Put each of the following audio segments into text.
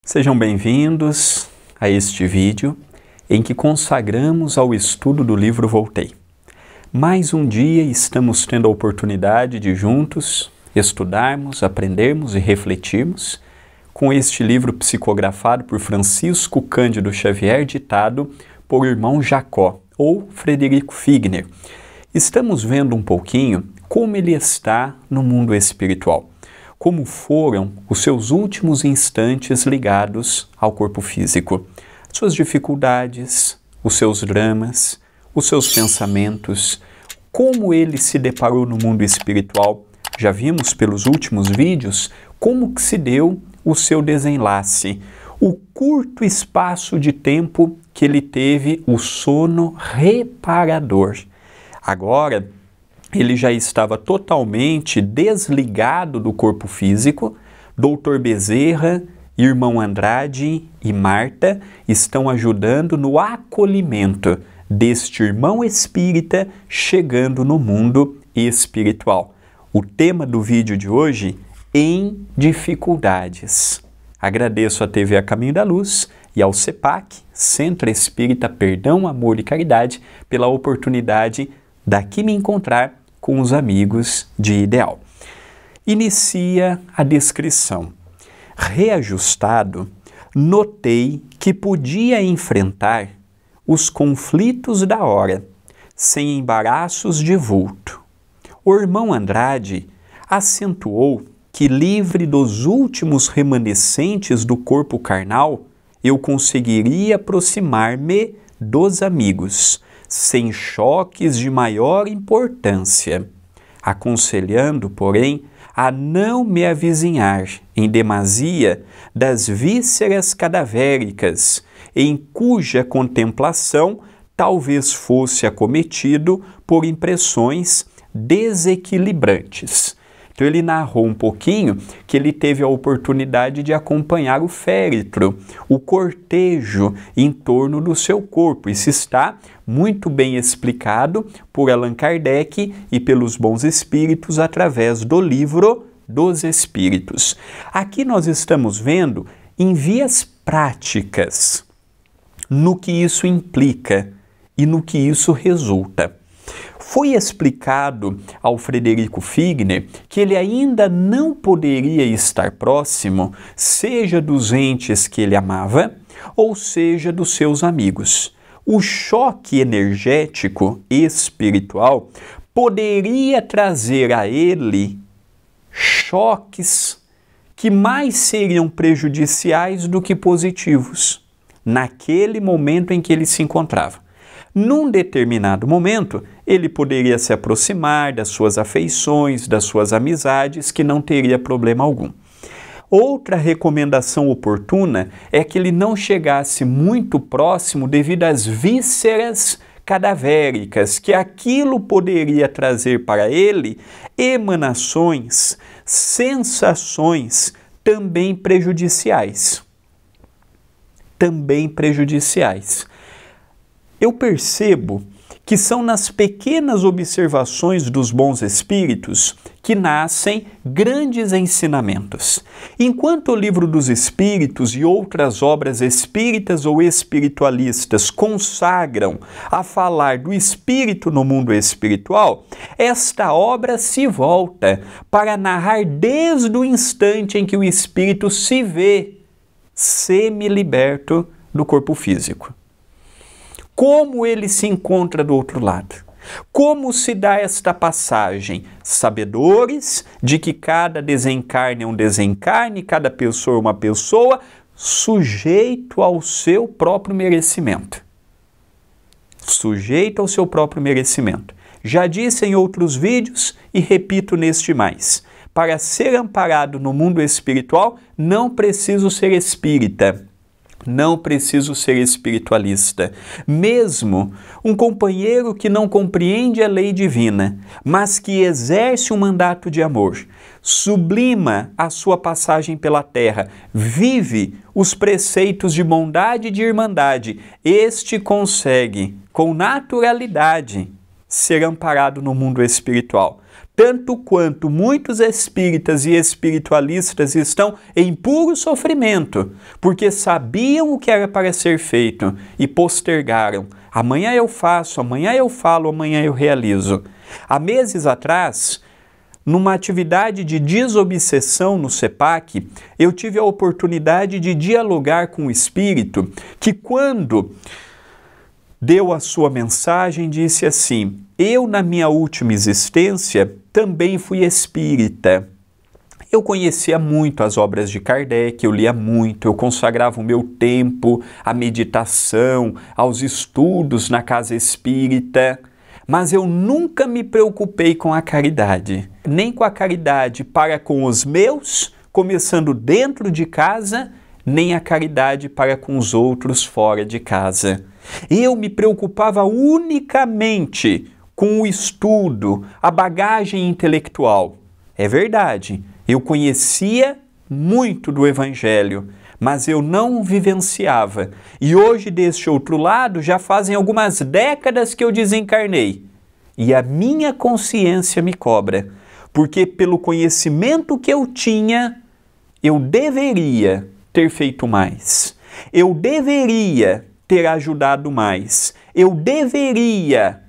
Sejam bem-vindos a este vídeo em que consagramos ao estudo do livro Voltei. Mais um dia estamos tendo a oportunidade de juntos estudarmos, aprendermos e refletirmos com este livro psicografado por Francisco Cândido Xavier, ditado por irmão Jacó, ou Frederico Figner. Estamos vendo um pouquinho como ele está no mundo espiritual. Como foram os seus últimos instantes ligados ao corpo físico. Suas dificuldades, os seus dramas, os seus pensamentos, como ele se deparou no mundo espiritual. Já vimos pelos últimos vídeos como que se deu o seu desenlace, o curto espaço de tempo que ele teve o sono reparador. Agora, ele já estava totalmente desligado do corpo físico. Doutor Bezerra, irmão Andrade e Marta estão ajudando no acolhimento deste irmão espírita chegando no mundo espiritual. O tema do vídeo de hoje, em dificuldades. Agradeço à TV A Caminho da Luz e ao CEPAC, Centro Espírita Perdão, Amor e Caridade, pela oportunidade daqui me encontrar com os amigos de Ideal. Inicia a descrição. Reajustado, notei que podia enfrentar os conflitos da hora, sem embaraços de vulto. O irmão Andrade acentuou que, livre dos últimos remanescentes do corpo carnal, eu conseguiria aproximar-me dos amigos, sem choques de maior importância, aconselhando, porém, a não me avizinhar em demasia das vísceras cadavéricas, em cuja contemplação talvez fosse acometido por impressões desequilibrantes. Então ele narrou um pouquinho que ele teve a oportunidade de acompanhar o féretro, o cortejo em torno do seu corpo. Isso está muito bem explicado por Allan Kardec e pelos bons espíritos através do livro dos Espíritos. Aqui nós estamos vendo em vias práticas no que isso implica e no que isso resulta. Foi explicado ao Frederico Figner que ele ainda não poderia estar próximo, seja dos entes que ele amava, ou seja dos seus amigos. O choque energético espiritual poderia trazer a ele choques que mais seriam prejudiciais do que positivos, naquele momento em que ele se encontrava. Num determinado momento, ele poderia se aproximar das suas afeições, das suas amizades, que não teria problema algum. Outra recomendação oportuna é que ele não chegasse muito próximo devido às vísceras cadavéricas, que aquilo poderia trazer para ele emanações, sensações também prejudiciais. Eu percebo que são nas pequenas observações dos bons espíritos que nascem grandes ensinamentos. Enquanto o Livro dos Espíritos e outras obras espíritas ou espiritualistas consagram a falar do espírito no mundo espiritual, esta obra se volta para narrar desde o instante em que o espírito se vê semi-liberto do corpo físico. Como ele se encontra do outro lado? Como se dá esta passagem? Sabedores de que cada desencarne é um desencarne, cada pessoa é uma pessoa, sujeito ao seu próprio merecimento. Sujeito ao seu próprio merecimento. Já disse em outros vídeos e repito neste mais. para ser amparado no mundo espiritual, não preciso ser espírita. Não preciso ser espiritualista. Mesmo um companheiro que não compreende a lei divina, mas que exerce um mandato de amor, sublima a sua passagem pela terra, vive os preceitos de bondade e de irmandade, este consegue, com naturalidade, ser amparado no mundo espiritual. Tanto quanto muitos espíritas e espiritualistas estão em puro sofrimento, porque sabiam o que era para ser feito e postergaram. Amanhã eu faço, amanhã eu falo, amanhã eu realizo. Há meses atrás, numa atividade de desobsessão no CEPAC, eu tive a oportunidade de dialogar com o espírito que, quando deu a sua mensagem, disse assim: eu, na minha última existência, também fui espírita. Eu conhecia muito as obras de Kardec, eu lia muito, eu consagrava o meu tempo à meditação, aos estudos na casa espírita, mas eu nunca me preocupei com a caridade, nem com a caridade para com os meus, começando dentro de casa, nem a caridade para com os outros fora de casa. Eu me preocupava unicamente com o estudo, a bagagem intelectual. É verdade, eu conhecia muito do Evangelho, mas eu não vivenciava. E hoje, deste outro lado, já fazem algumas décadas que eu desencarnei. E a minha consciência me cobra, porque pelo conhecimento que eu tinha, eu deveria ter feito mais. Eu deveria ter ajudado mais. Eu deveria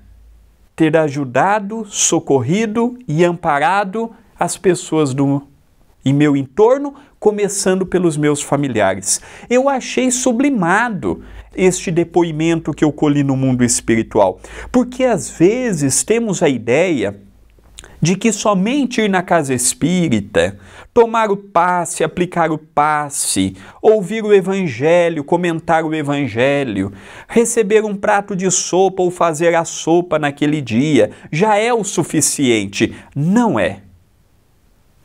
ter ajudado, socorrido e amparado as pessoas em meu entorno, começando pelos meus familiares. Eu achei sublimado este depoimento que eu colhi no mundo espiritual, porque às vezes temos a ideia de que somente ir na casa espírita, tomar o passe, aplicar o passe, ouvir o evangelho, comentar o evangelho, receber um prato de sopa ou fazer a sopa naquele dia, já é o suficiente. Não é.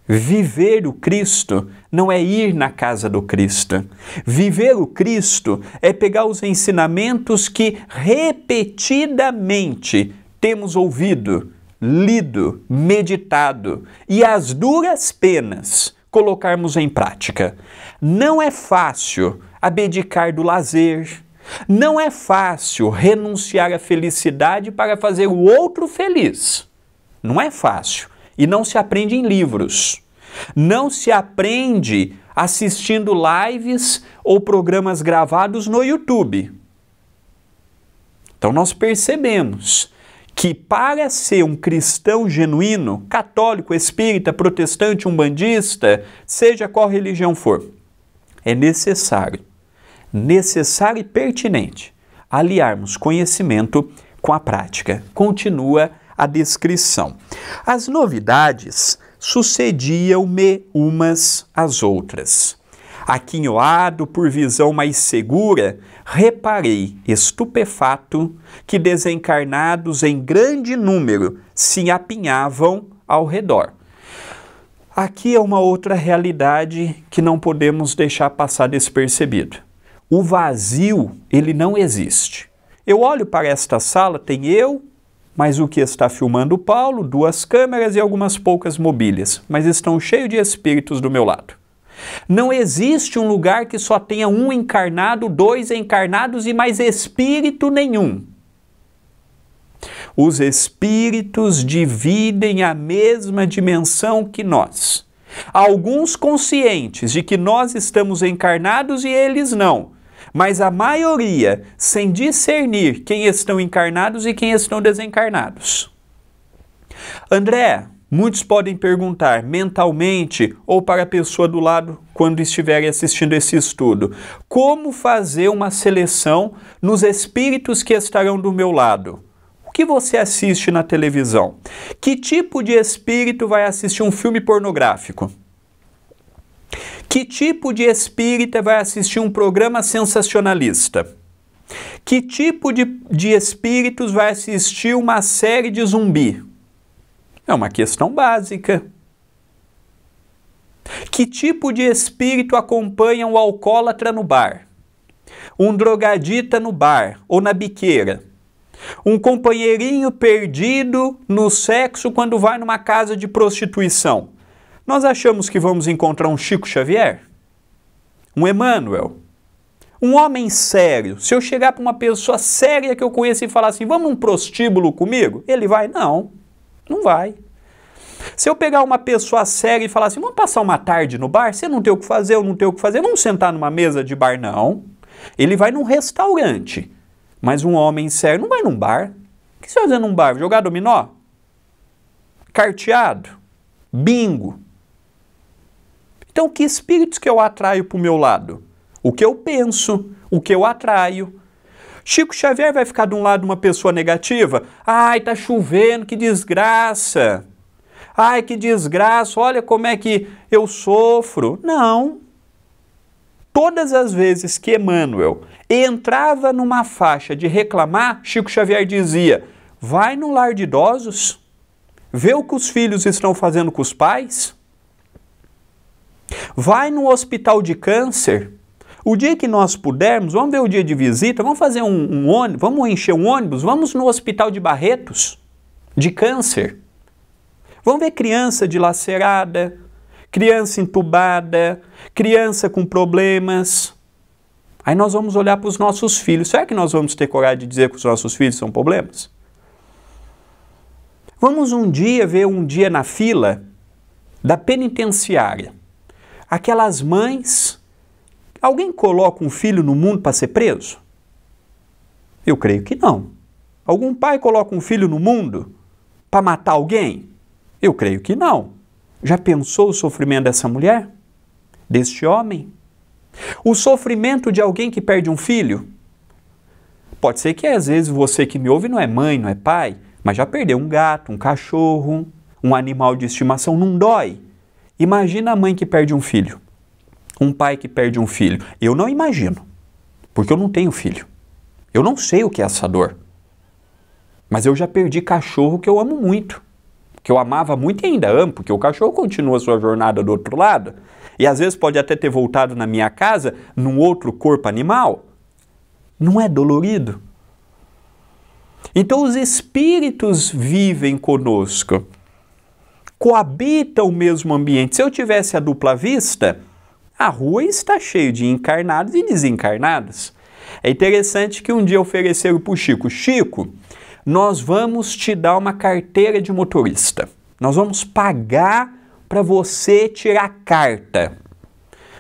Viver o Cristo não é ir na casa do Cristo. Viver o Cristo é pegar os ensinamentos que repetidamente temos ouvido, lido, meditado e às duras penas colocarmos em prática. Não é fácil abdicar do lazer, não é fácil renunciar à felicidade para fazer o outro feliz. Não é fácil e não se aprende em livros. Não se aprende assistindo lives ou programas gravados no YouTube. Então nós percebemos que para ser um cristão genuíno, católico, espírita, protestante, umbandista, seja qual religião for, é necessário e pertinente aliarmos conhecimento com a prática. Continua a descrição. As novidades sucediam-me umas às outras. Aquinhoado por visão mais segura, reparei, estupefato, que desencarnados em grande número se apinhavam ao redor. Aqui é uma outra realidade que não podemos deixar passar despercebido. O vazio, ele não existe. Eu olho para esta sala, tem eu, mas o que está filmando o Paulo, 2 câmeras e algumas poucas mobílias, mas estão cheios de espíritos do meu lado. Não existe um lugar que só tenha um encarnado, 2 encarnados e mais espírito nenhum. Os espíritos dividem a mesma dimensão que nós. Alguns conscientes de que nós estamos encarnados e eles não. Mas a maioria sem discernir quem estão encarnados e quem estão desencarnados. André, muitos podem perguntar mentalmente ou para a pessoa do lado quando estiverem assistindo esse estudo, como fazer uma seleção nos espíritos que estarão do meu lado? O que você assiste na televisão? Que tipo de espírito vai assistir um filme pornográfico? Que tipo de espírita vai assistir um programa sensacionalista? Que tipo de espíritos vai assistir uma série de zumbi? É uma questão básica. Que tipo de espírito acompanha o alcoólatra no bar? Um drogadita no bar ou na biqueira? Um companheirinho perdido no sexo quando vai numa casa de prostituição? Nós achamos que vamos encontrar um Chico Xavier? Um Emmanuel? Um homem sério? Se eu chegar para uma pessoa séria que eu conheço e falar assim, vamos num prostíbulo comigo? Ele vai? Não, não vai. Se eu pegar uma pessoa séria e falar assim, vamos passar uma tarde no bar? Você não tem o que fazer, eu não tenho o que fazer, vamos sentar numa mesa de bar? Não. Ele vai num restaurante. Mas um homem sério não vai num bar. O que você vai fazer num bar? Jogar dominó? Carteado? Bingo? Então, que espíritos que eu atraio para o meu lado? O que eu penso, o que eu atraio. Chico Xavier vai ficar de um lado uma pessoa negativa? Ai, tá chovendo, que desgraça. Ai, que desgraça, olha como é que eu sofro. Não. Todas as vezes que Emmanuel entrava numa faixa de reclamar, Chico Xavier dizia, vai no lar de idosos, vê o que os filhos estão fazendo com os pais, vai no hospital de câncer, o dia que nós pudermos, vamos ver o dia de visita, vamos fazer um ônibus, vamos encher um ônibus, vamos no hospital de Barretos, de câncer. Vamos ver criança dilacerada, criança entubada, criança com problemas. Aí nós vamos olhar para os nossos filhos. Será que nós vamos ter coragem de dizer que os nossos filhos são problemas? Vamos um dia ver um dia na fila da penitenciária. Aquelas mães... Alguém coloca um filho no mundo para ser preso? Eu creio que não. Algum pai coloca um filho no mundo para matar alguém? Eu creio que não. Já pensou o sofrimento dessa mulher? Deste homem? O sofrimento de alguém que perde um filho? Pode ser que às vezes você que me ouve não é mãe, não é pai, mas já perdeu um gato, um cachorro, um animal de estimação, não dói. Imagina a mãe que perde um filho. Um pai que perde um filho. Eu não imagino, porque eu não tenho filho. Eu não sei o que é essa dor. Mas eu já perdi cachorro que eu amo muito. Que eu amava muito e ainda amo, porque o cachorro continua a sua jornada do outro lado. E às vezes pode até ter voltado na minha casa num outro corpo animal. Não é dolorido? Então os espíritos vivem conosco. Coabitam o mesmo ambiente. Se eu tivesse a dupla vista... A rua está cheia de encarnados e desencarnados. É interessante que um dia ofereceram para o Chico, Chico, nós vamos te dar uma carteira de motorista. Nós vamos pagar para você tirar carta.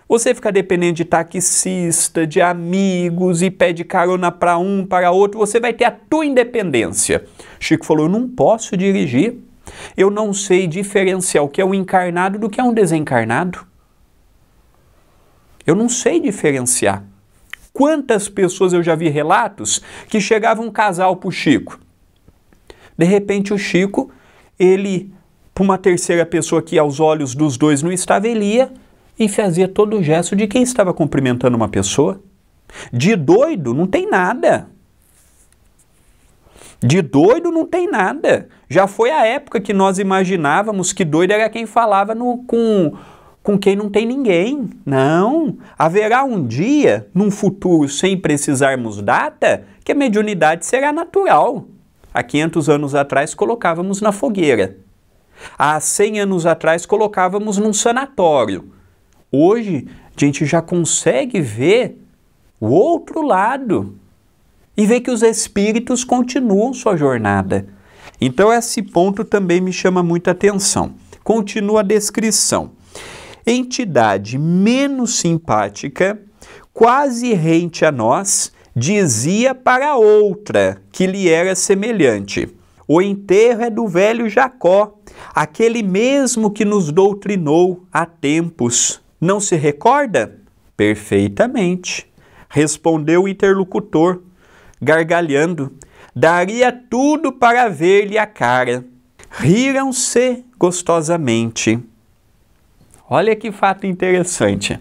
Você fica dependendo de taxista, de amigos e pede carona para um, para outro, você vai ter a tua independência. Chico falou, eu não posso dirigir. Eu não sei diferenciar o que é um encarnado do que é um desencarnado. Eu não sei diferenciar. Quantas pessoas eu já vi relatos que chegava um casal para o Chico. De repente o Chico, ele, para uma terceira pessoa que aos olhos dos dois não estava, ele ia e fazia todo o gesto de quem estava cumprimentando uma pessoa. De doido não tem nada. De doido não tem nada. Já foi a época que nós imaginávamos que doido era quem falava com quem não tem ninguém. Não. Haverá um dia, num futuro sem precisarmos data, que a mediunidade será natural. Há 500 anos atrás colocávamos na fogueira. Há 100 anos atrás colocávamos num sanatório. Hoje a gente já consegue ver o outro lado e ver que os espíritos continuam sua jornada. Então esse ponto também me chama muita atenção. Continua a descrição. Entidade menos simpática, quase rente a nós, dizia para outra que lhe era semelhante. O enterro é do velho Jacó, aquele mesmo que nos doutrinou há tempos. Não se recorda? Perfeitamente, respondeu o interlocutor, gargalhando. Daria tudo para ver-lhe a cara. Riram-se gostosamente. Olha que fato interessante.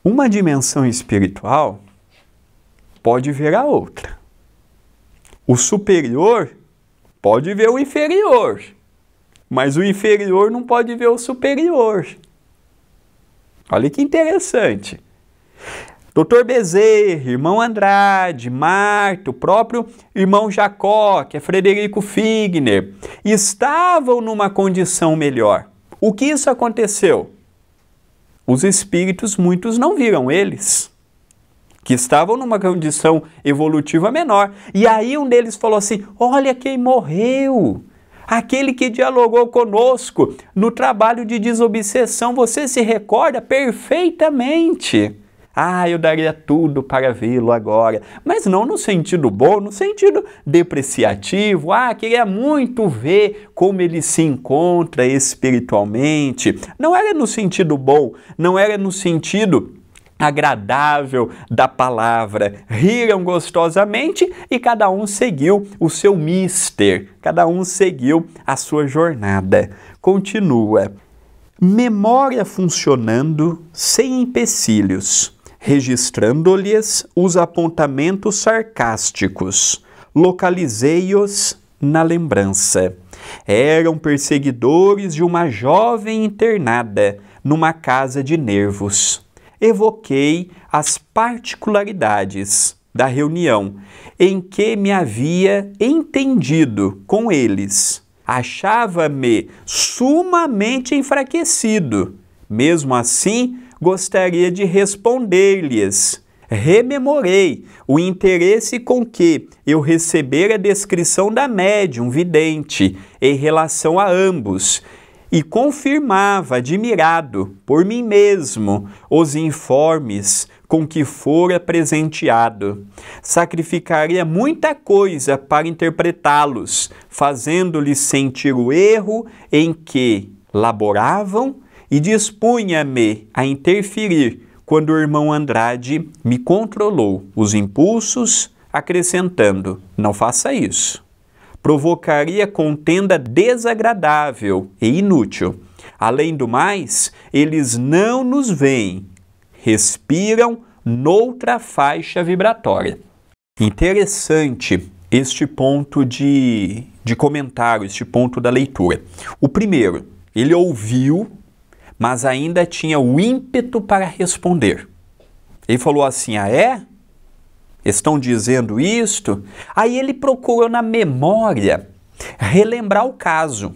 Uma dimensão espiritual pode ver a outra. O superior pode ver o inferior. mas o inferior não pode ver o superior. Olha que interessante. Dr. Bezerra, irmão Andrade, Marta, o próprio irmão Jacó, que é Frederico Figner, estavam numa condição melhor. O que isso aconteceu? Os espíritos, muitos não viram eles, que estavam numa condição evolutiva menor. E aí um deles falou assim, olha quem morreu, aquele que dialogou conosco no trabalho de desobsessão, você se recorda perfeitamente. Ah, eu daria tudo para vê-lo agora. Mas não no sentido bom, no sentido depreciativo. Ah, queria muito ver como ele se encontra espiritualmente. Não era no sentido bom, não era no sentido agradável da palavra. Riram gostosamente e cada um seguiu o seu mister. Cada um seguiu a sua jornada. Continua. Memória funcionando sem empecilhos, registrando-lhes os apontamentos sarcásticos. Localizei-os na lembrança. Eram perseguidores de uma jovem internada numa casa de nervos. Evoquei as particularidades da reunião em que me havia entendido com eles. Achava-me sumamente enfraquecido. Mesmo assim, gostaria de responder-lhes. Rememorei o interesse com que eu recebera a descrição da médium vidente em relação a ambos e confirmava, admirado por mim mesmo, os informes com que fora presenteado. Sacrificaria muita coisa para interpretá-los, fazendo-lhes sentir o erro em que laboravam e dispunha-me a interferir quando o irmão Andrade me controlou os impulsos, acrescentando, não faça isso. Provocaria contenda desagradável e inútil. Além do mais, eles não nos veem, respiram noutra faixa vibratória. Interessante este ponto de comentário, este ponto da leitura. O primeiro, ele ouviu, mas ainda tinha o ímpeto para responder. Ele falou assim, ah é? Estão dizendo isto? Aí ele procurou na memória relembrar o caso.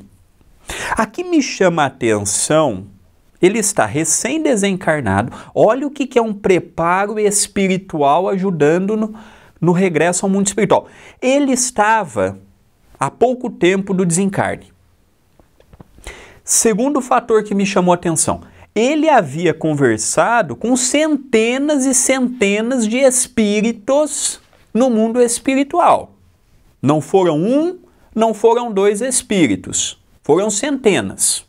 Aqui me chama a atenção, ele está recém-desencarnado, olha o que é um preparo espiritual ajudando no regresso ao mundo espiritual. Ele estava há pouco tempo do desencarne. Segundo fator que me chamou a atenção, ele havia conversado com centenas e centenas de espíritos no mundo espiritual. Não foram um, não foram dois espíritos, foram centenas.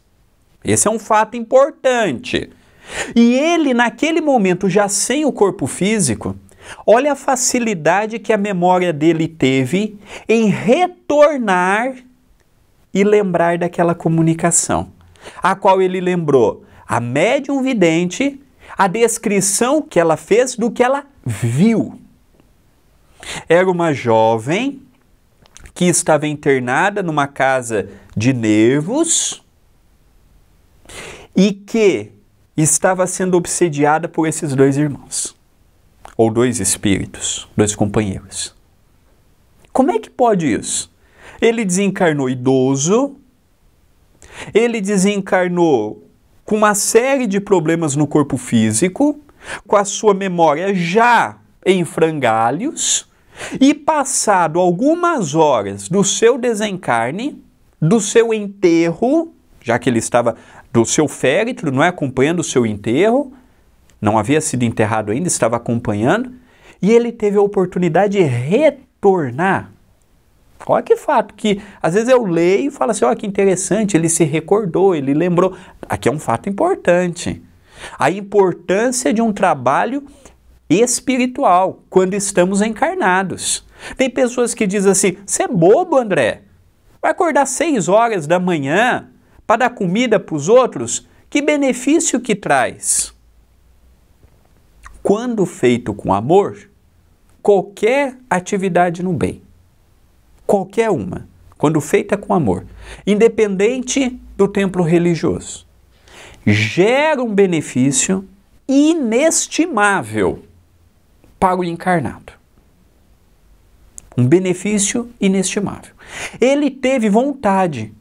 Esse é um fato importante. E ele, naquele momento, já sem o corpo físico, olha a facilidade que a memória dele teve em retornar e lembrar daquela comunicação, a qual ele lembrou a médium vidente, a descrição que ela fez do que ela viu. Era uma jovem que estava internada numa casa de nervos e que estava sendo obsediada por esses dois irmãos, ou dois espíritos, dois companheiros. Como é que pode isso? Ele desencarnou idoso, ele desencarnou com uma série de problemas no corpo físico, com a sua memória já em frangalhos, e passado algumas horas do seu desencarne, do seu enterro, já que ele estava do seu féretro, não é, acompanhando o seu enterro, não havia sido enterrado ainda, estava acompanhando, e ele teve a oportunidade de retornar. Olha que fato, que às vezes eu leio e falo assim, olha que interessante, ele se recordou, ele lembrou. Aqui é um fato importante. A importância de um trabalho espiritual quando estamos encarnados. Tem pessoas que dizem assim, você é bobo, André? Vai acordar 6 horas da manhã para dar comida para os outros? Que benefício que traz? Quando feito com amor, qualquer atividade no bem, qualquer uma, quando feita com amor, independente do templo religioso, gera um benefício inestimável para o encarnado. Um benefício inestimável. Ele teve vontade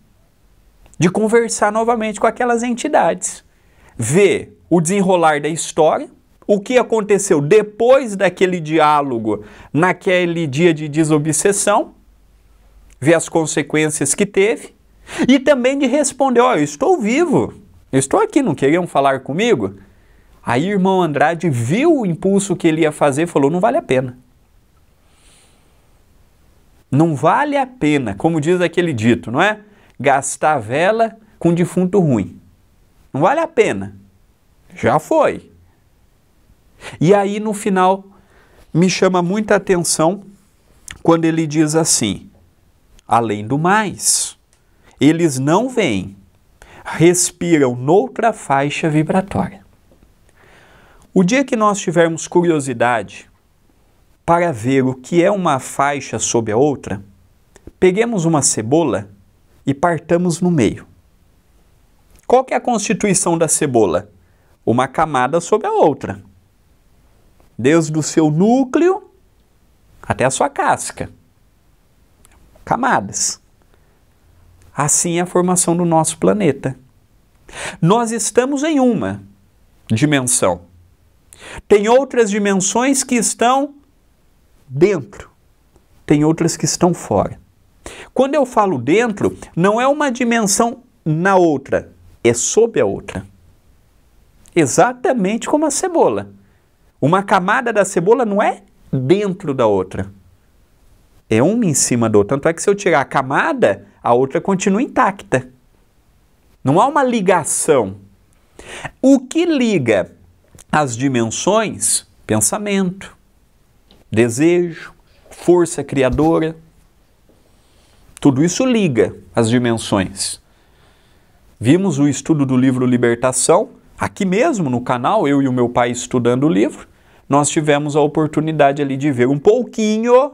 de conversar novamente com aquelas entidades, ver o desenrolar da história, o que aconteceu depois daquele diálogo, naquele dia de desobsessão, ver as consequências que teve, e também de responder, ó, eu estou vivo, eu estou aqui, não queriam falar comigo? Aí o irmão Andrade viu o impulso que ele ia fazer e falou, não vale a pena. Não vale a pena, como diz aquele dito, não é? Gastar vela com defunto ruim. Não vale a pena. Já foi. E aí no final me chama muita atenção quando ele diz assim, além do mais, eles não veem, respiram noutra faixa vibratória. O dia que nós tivermos curiosidade para ver o que é uma faixa sob a outra, peguemos uma cebola e partamos no meio. Qual que é a constituição da cebola? Uma camada sobre a outra. Desde o seu núcleo até a sua casca. Camadas. Assim é a formação do nosso planeta. Nós estamos em uma dimensão. Tem outras dimensões que estão dentro. Tem outras que estão fora. Quando eu falo dentro, não é uma dimensão na outra, é sob a outra. Exatamente como a cebola. Uma camada da cebola não é dentro da outra. É uma em cima da outra. Tanto é que se eu tirar a camada, a outra continua intacta. Não há uma ligação. O que liga as dimensões? Pensamento, desejo, força criadora. Tudo isso liga as dimensões. Vimos o estudo do livro Libertação, aqui mesmo no canal, eu e o meu pai estudando o livro, nós tivemos a oportunidade ali de ver um pouquinho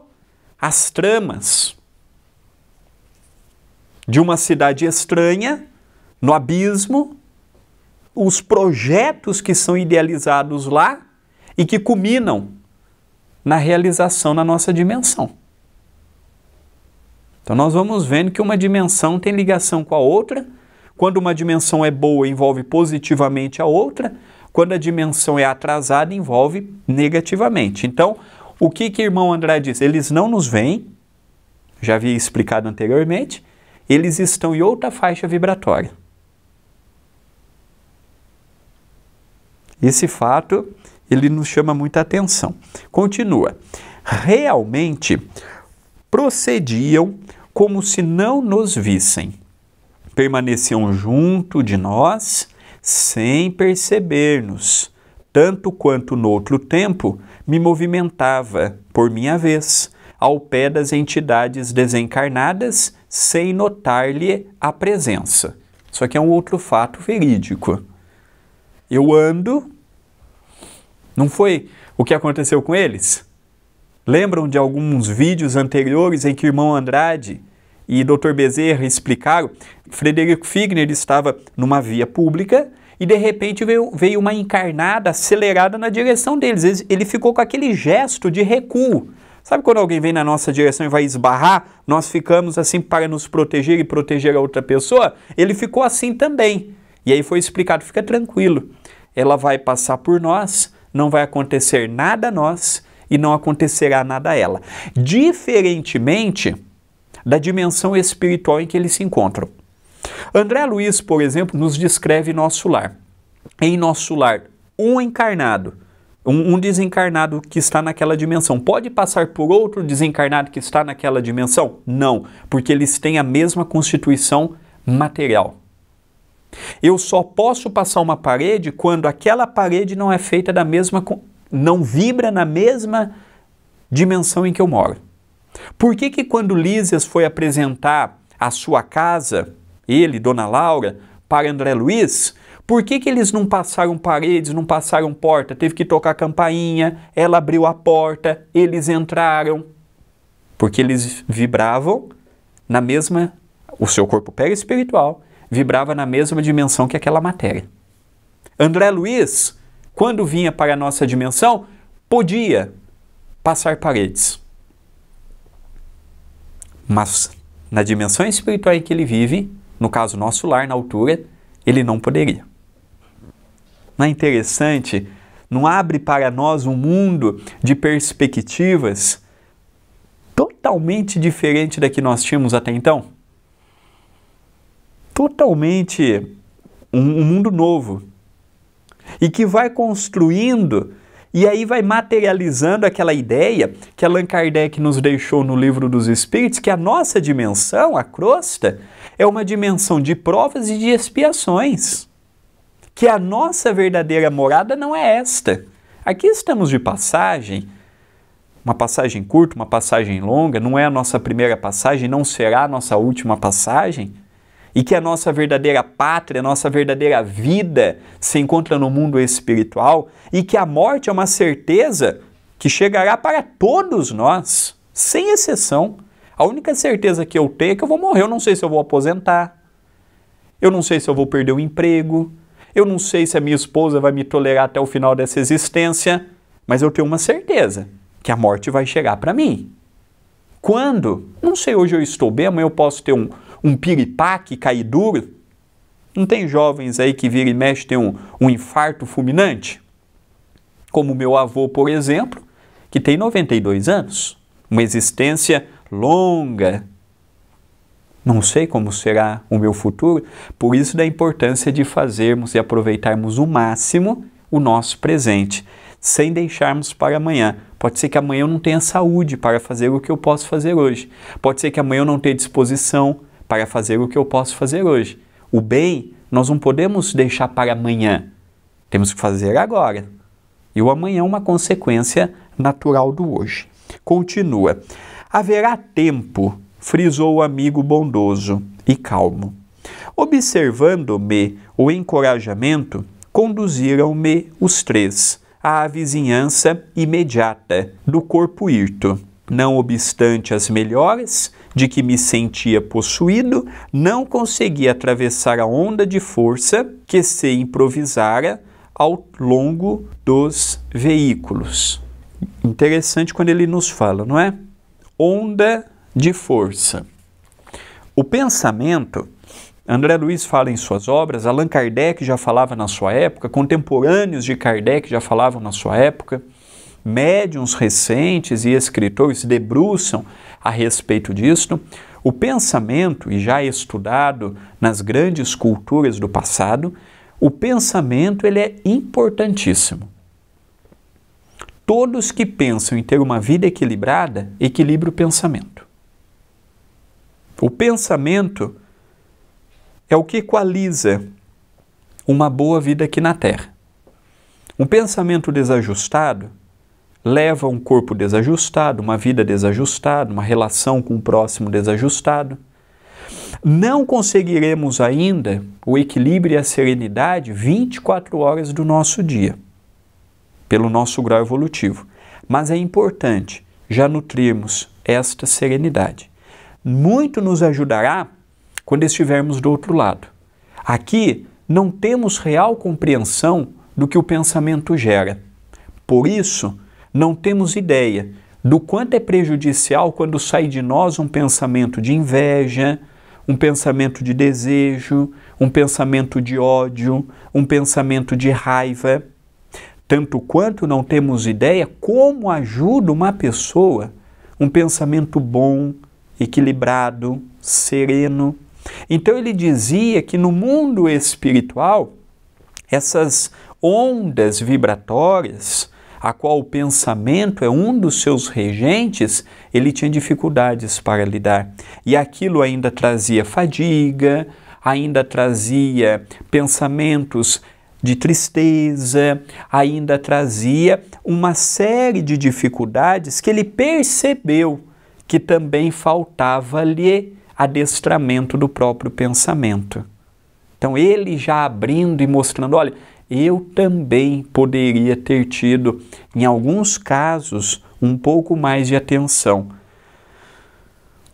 as tramas de uma cidade estranha, no abismo, os projetos que são idealizados lá e que culminam na realização na nossa dimensão. Então nós vamos vendo que uma dimensão tem ligação com a outra. Quando uma dimensão é boa, envolve positivamente a outra. Quando a dimensão é atrasada, envolve negativamente. Então, o que o irmão André diz? Eles não nos veem, já havia explicado anteriormente, eles estão em outra faixa vibratória. Esse fato, ele nos chama muita atenção. Continua. Realmente procediam como se não nos vissem. Permaneciam junto de nós, sem perceber-nos, tanto quanto noutro tempo me movimentava, por minha vez, ao pé das entidades desencarnadas, sem notar-lhe a presença. Isso aqui é um outro fato verídico. Eu ando, não foi o que aconteceu com eles? Lembram de alguns vídeos anteriores em que o irmão Andrade e Dr. Bezerra explicaram? Frederico Figner estava numa via pública e de repente veio uma encarnada acelerada na direção deles. Ele ficou com aquele gesto de recuo. Sabe quando alguém vem na nossa direção e vai esbarrar, nós ficamos assim para nos proteger e proteger a outra pessoa? Ele ficou assim também. E aí foi explicado, fica tranquilo, ela vai passar por nós, não vai acontecer nada a nós e não acontecerá nada a ela. Diferentemente da dimensão espiritual em que eles se encontram. André Luiz, por exemplo, nos descreve nosso lar. Em nosso lar, um encarnado, um desencarnado que está naquela dimensão, pode passar por outro desencarnado que está naquela dimensão? Não, porque eles têm a mesma constituição material. Eu só posso passar uma parede quando aquela parede não é feita da mesma, não vibra na mesma dimensão em que eu moro. Por que quando Lísias foi apresentar a sua casa, ele, Dona Laura, para André Luiz, por que eles não passaram paredes, não passaram porta? Teve que tocar campainha, ela abriu a porta, eles entraram. Porque eles vibravam o seu corpo perispiritual vibrava na mesma dimensão que aquela matéria. André Luiz, quando vinha para a nossa dimensão, podia passar paredes. Mas na dimensão espiritual em que ele vive, no caso nosso lar, na altura, ele não poderia. Não é interessante? Não abre para nós um mundo de perspectivas totalmente diferente da que nós tínhamos até então? Totalmente um mundo novo. E que vai construindo e aí vai materializando aquela ideia que Allan Kardec nos deixou no Livro dos Espíritos, que a nossa dimensão, a crosta, é uma dimensão de provas e de expiações. Que a nossa verdadeira morada não é esta. Aqui estamos de passagem, uma passagem curta, uma passagem longa, não é a nossa primeira passagem, não será a nossa última passagem, e que a nossa verdadeira pátria, a nossa verdadeira vida se encontra no mundo espiritual, e que a morte é uma certeza que chegará para todos nós, sem exceção. A única certeza que eu tenho é que eu vou morrer. Eu não sei se eu vou aposentar, eu não sei se eu vou perder o emprego, eu não sei se a minha esposa vai me tolerar até o final dessa existência, mas eu tenho uma certeza, que a morte vai chegar para mim. Quando? Não sei, hoje eu estou bem, amanhã eu posso ter um piripaque, cair duro. Não tem jovens aí que vira e mexe tem um infarto fulminante? Como o meu avô, por exemplo, que tem 92 anos. Uma existência longa. Não sei como será o meu futuro, por isso da importância de fazermos e aproveitarmos o máximo o nosso presente, sem deixarmos para amanhã. Pode ser que amanhã eu não tenha saúde para fazer o que eu posso fazer hoje. Pode ser que amanhã eu não tenha disposição para fazer o que eu posso fazer hoje. O bem nós não podemos deixar para amanhã. Temos que fazer agora. E o amanhã é uma consequência natural do hoje. Continua. Haverá tempo, frisou o amigo bondoso e calmo. Observando-me o encorajamento, conduziram-me os três à vizinhança imediata do corpo hirto. Não obstante as melhoras de que me sentia possuído, não consegui atravessar a onda de força que se improvisara ao longo dos veículos. Interessante quando ele nos fala, não é? Onda de força. O pensamento, André Luiz fala em suas obras, Allan Kardec já falava na sua época, contemporâneos de Kardec já falavam na sua época, médiuns recentes e escritores se debruçam a respeito disto. O pensamento, e já estudado nas grandes culturas do passado, o pensamento ele é importantíssimo. Todos que pensam em ter uma vida equilibrada, equilibra o pensamento. O pensamento é o que equaliza uma boa vida aqui na Terra. Um pensamento desajustado leva a um corpo desajustado, uma vida desajustada, uma relação com o próximo desajustado. Não conseguiremos ainda o equilíbrio e a serenidade 24 horas do nosso dia, pelo nosso grau evolutivo. Mas é importante já nutrirmos esta serenidade. Muito nos ajudará quando estivermos do outro lado. Aqui não temos real compreensão do que o pensamento gera. Por isso, não temos ideia do quanto é prejudicial quando sai de nós um pensamento de inveja, um pensamento de desejo, um pensamento de ódio, um pensamento de raiva. Tanto quanto não temos ideia como ajuda uma pessoa um pensamento bom, equilibrado, sereno. Então ele dizia que no mundo espiritual, essas ondas vibratórias, a qual o pensamento é um dos seus regentes, ele tinha dificuldades para lidar. E aquilo ainda trazia fadiga, ainda trazia pensamentos de tristeza, ainda trazia uma série de dificuldades que ele percebeu que também faltava-lhe adestramento do próprio pensamento. Então ele já abrindo e mostrando, olha, eu também poderia ter tido, em alguns casos, um pouco mais de atenção.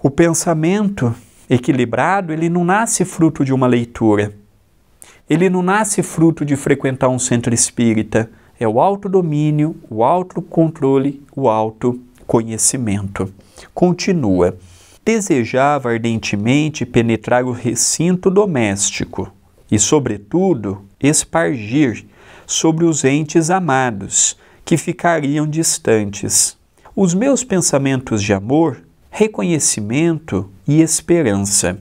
O pensamento equilibrado, ele não nasce fruto de uma leitura. Ele não nasce fruto de frequentar um centro espírita. É o autodomínio, o autocontrole, o autoconhecimento. Continua. Desejava ardentemente penetrar o recinto doméstico e, sobretudo, espargir sobre os entes amados, que ficariam distantes, os meus pensamentos de amor, reconhecimento e esperança.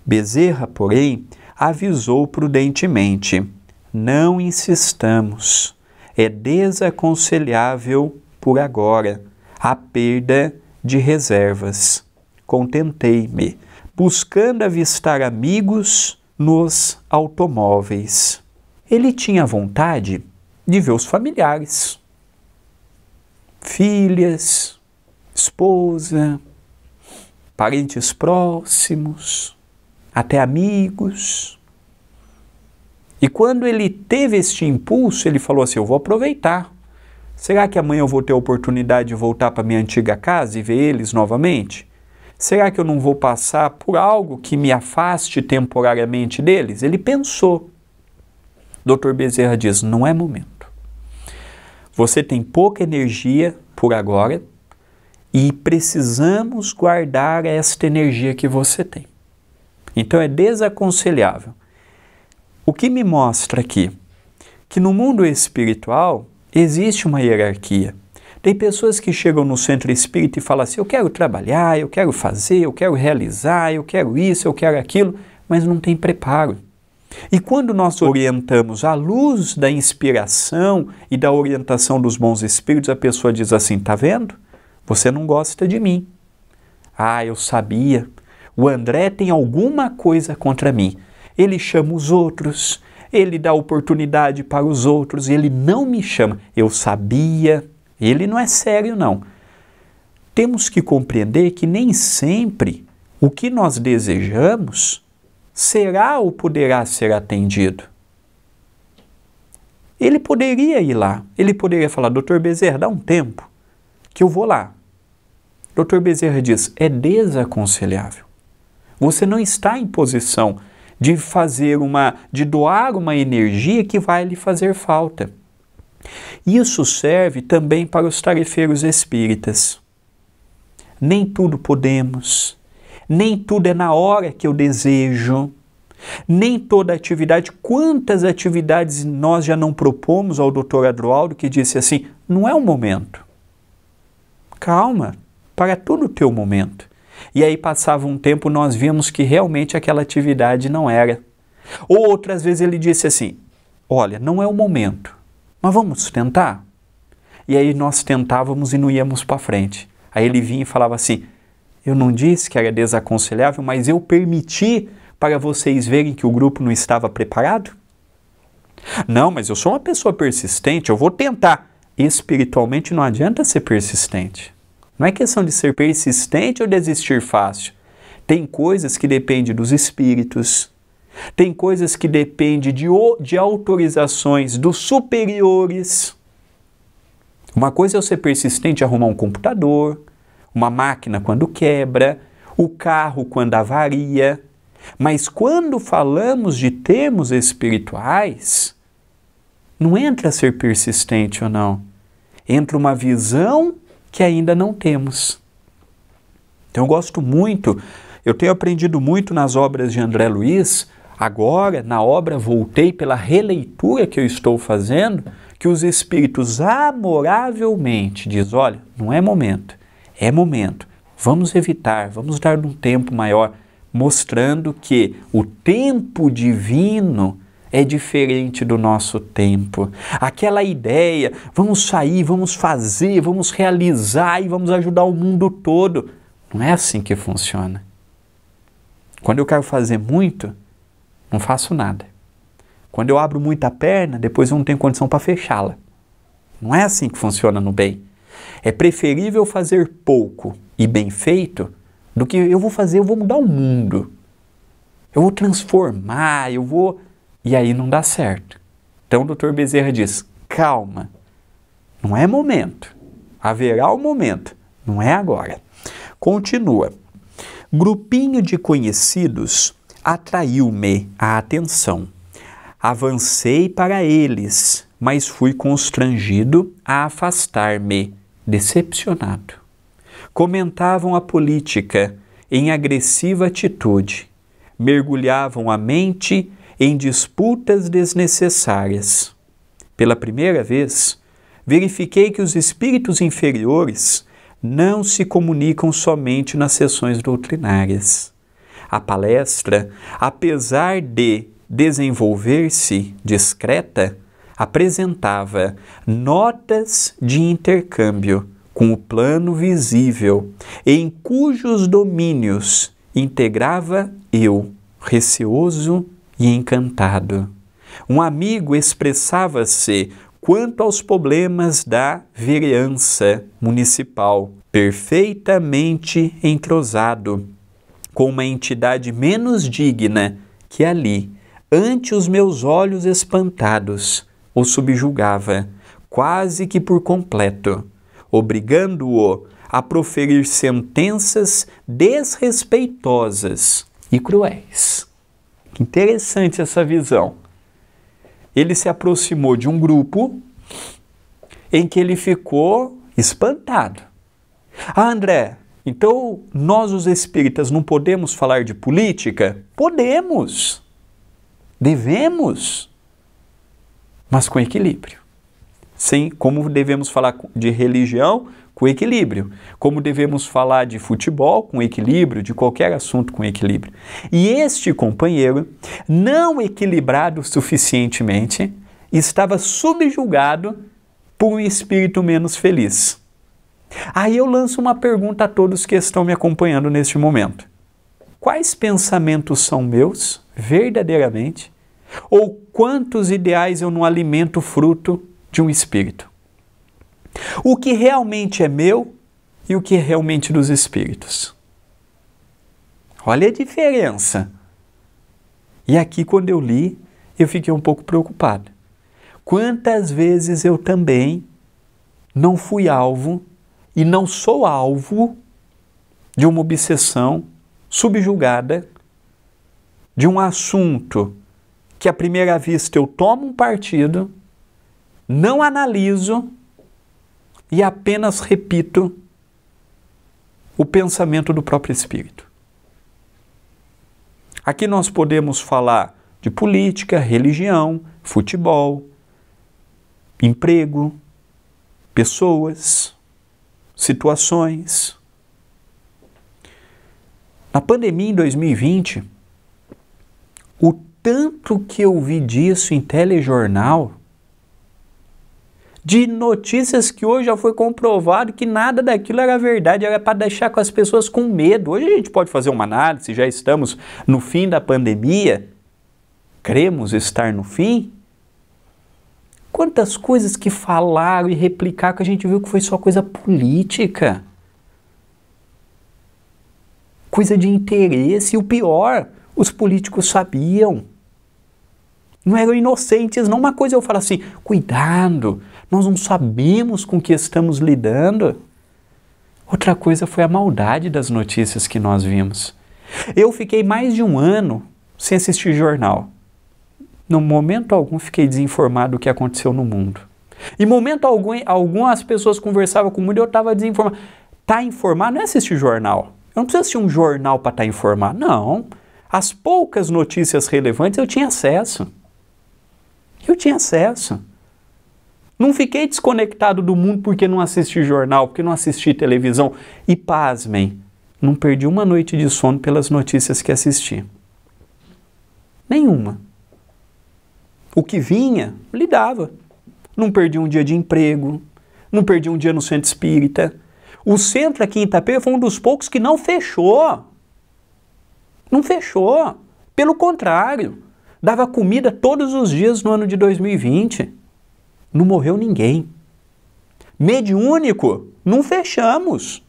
Bezerra, porém, avisou prudentemente: não insistamos. É desaconselhável, por agora, a perda de reservas. Contentei-me, buscando avistar amigos nos automóveis. Ele tinha vontade de ver os familiares, filhas, esposa, parentes próximos, até amigos. E quando ele teve este impulso, ele falou assim: eu vou aproveitar. Será que amanhã eu vou ter a oportunidade de voltar para minha antiga casa e ver eles novamente? Será que eu não vou passar por algo que me afaste temporariamente deles? Ele pensou. Dr. Bezerra diz: não é momento. Você tem pouca energia por agora e precisamos guardar esta energia que você tem. Então é desaconselhável. O que me mostra aqui? Que no mundo espiritual existe uma hierarquia. Tem pessoas que chegam no centro espírita e falam assim: eu quero trabalhar, eu quero fazer, eu quero realizar, eu quero isso, eu quero aquilo, mas não tem preparo. E quando nós orientamos à luz da inspiração e da orientação dos bons espíritos, a pessoa diz assim: tá vendo? Você não gosta de mim. Ah, eu sabia. O André tem alguma coisa contra mim. Ele chama os outros, ele dá oportunidade para os outros, e ele não me chama. Eu sabia. Ele não é sério, não. Temos que compreender que nem sempre o que nós desejamos será ou poderá ser atendido. Ele poderia ir lá, ele poderia falar: Dr. Bezerra, dá um tempo que eu vou lá. Dr. Bezerra diz: é desaconselhável. Você não está em posição de de doar uma energia que vai lhe fazer falta. Isso serve também para os tarefeiros espíritas. Nem tudo podemos, nem tudo é na hora que eu desejo, nem toda atividade. Quantas atividades nós já não propomos ao Dr. Adroaldo, que disse assim: não é o momento. Calma, para tudo ter o momento. E aí passava um tempo, nós vimos que realmente aquela atividade não era. Ou outras vezes ele disse assim: olha, não é o momento, mas vamos tentar? E aí nós tentávamos e não íamos para frente. Aí ele vinha e falava assim: eu não disse que era desaconselhável, mas eu permiti para vocês verem que o grupo não estava preparado? Não, mas eu sou uma pessoa persistente, eu vou tentar. Espiritualmente não adianta ser persistente. Não é questão de ser persistente ou desistir fácil. Tem coisas que dependem dos espíritos, tem coisas que dependem de autorizações dos superiores. Uma coisa é eu ser persistente e arrumar um computador, uma máquina quando quebra, o carro quando avaria. Mas quando falamos de termos espirituais, não entra ser persistente ou não. Entra uma visão que ainda não temos. Então eu gosto muito, eu tenho aprendido muito nas obras de André Luiz. Agora, na obra Voltei, pela releitura que eu estou fazendo, que os espíritos amoravelmente dizem: olha, não é momento, é momento. Vamos evitar, vamos dar um tempo maior, mostrando que o tempo divino é diferente do nosso tempo. Aquela ideia, vamos sair, vamos fazer, vamos realizar e vamos ajudar o mundo todo. Não é assim que funciona. Quando eu quero fazer muito, não faço nada. Quando eu abro muita perna, depois eu não tenho condição para fechá-la. Não é assim que funciona no bem. É preferível fazer pouco e bem feito do que eu vou mudar o mundo. Eu vou transformar, e aí não dá certo. Então o Dr. Bezerra diz: calma, não é momento. Haverá o momento, não é agora. Continua. Grupinho de conhecidos atraiu-me a atenção. Avancei para eles, mas fui constrangido a afastar-me, decepcionado. Comentavam a política em agressiva atitude, mergulhavam a mente em disputas desnecessárias. Pela primeira vez, verifiquei que os espíritos inferiores não se comunicam somente nas sessões doutrinárias. A palestra, apesar de desenvolver-se discreta, apresentava notas de intercâmbio com o plano visível, em cujos domínios integrava eu, receoso e encantado. Um amigo expressava-se quanto aos problemas da vereança municipal, perfeitamente entrosado, com uma entidade menos digna que ali, ante os meus olhos espantados, o subjugava, quase que por completo, obrigando-o a proferir sentenças desrespeitosas e cruéis. Que interessante essa visão. Ele se aproximou de um grupo em que ele ficou espantado. Ah, André, então nós os espíritas não podemos falar de política? Podemos. Devemos. Mas com equilíbrio. Sim, como devemos falar de religião, com equilíbrio. Como devemos falar de futebol, com equilíbrio, de qualquer assunto com equilíbrio. E este companheiro, não equilibrado suficientemente, estava subjugado por um espírito menos feliz. Aí eu lanço uma pergunta a todos que estão me acompanhando neste momento. Quais pensamentos são meus, verdadeiramente? Ou quantos ideais eu não alimento fruto de um espírito? O que realmente é meu e o que é realmente dos espíritos? Olha a diferença. E aqui, quando eu li, eu fiquei um pouco preocupado. Quantas vezes eu também não fui alvo e não sou alvo de uma obsessão subjugada, de um assunto que à primeira vista eu tomo um partido, não analiso e apenas repito o pensamento do próprio espírito. Aqui nós podemos falar de política, religião, futebol, emprego, pessoas, situações. Na pandemia em 2020, o tanto que eu vi disso em telejornal, de notícias que hoje já foi comprovado que nada daquilo era verdade, era para deixar com as pessoas com medo. Hoje a gente pode fazer uma análise, já estamos no fim da pandemia, cremos estar no fim. Quantas coisas que falaram e replicaram que a gente viu que foi só coisa política. Coisa de interesse. E o pior, os políticos sabiam. Não eram inocentes, não. Uma coisa eu falo assim, cuidado, nós não sabemos com que estamos lidando. Outra coisa foi a maldade das notícias que nós vimos. Eu fiquei mais de um ano sem assistir jornal. No momento algum fiquei desinformado do que aconteceu no mundo. Em momento algum as pessoas conversavam comigo e eu estava desinformado. Tá informado não é assistir jornal. Eu não preciso assistir um jornal para estar informado. Não. As poucas notícias relevantes eu tinha acesso. Eu tinha acesso. Não fiquei desconectado do mundo porque não assisti jornal, porque não assisti televisão. E pasmem, não perdi uma noite de sono pelas notícias que assisti. Nenhuma. O que vinha, lidava. Não perdi um dia de emprego, não perdi um dia no centro espírita. O centro aqui em Itapeva foi um dos poucos que não fechou. Não fechou. Pelo contrário, dava comida todos os dias no ano de 2020. Não morreu ninguém. Mediúnico, não fechamos.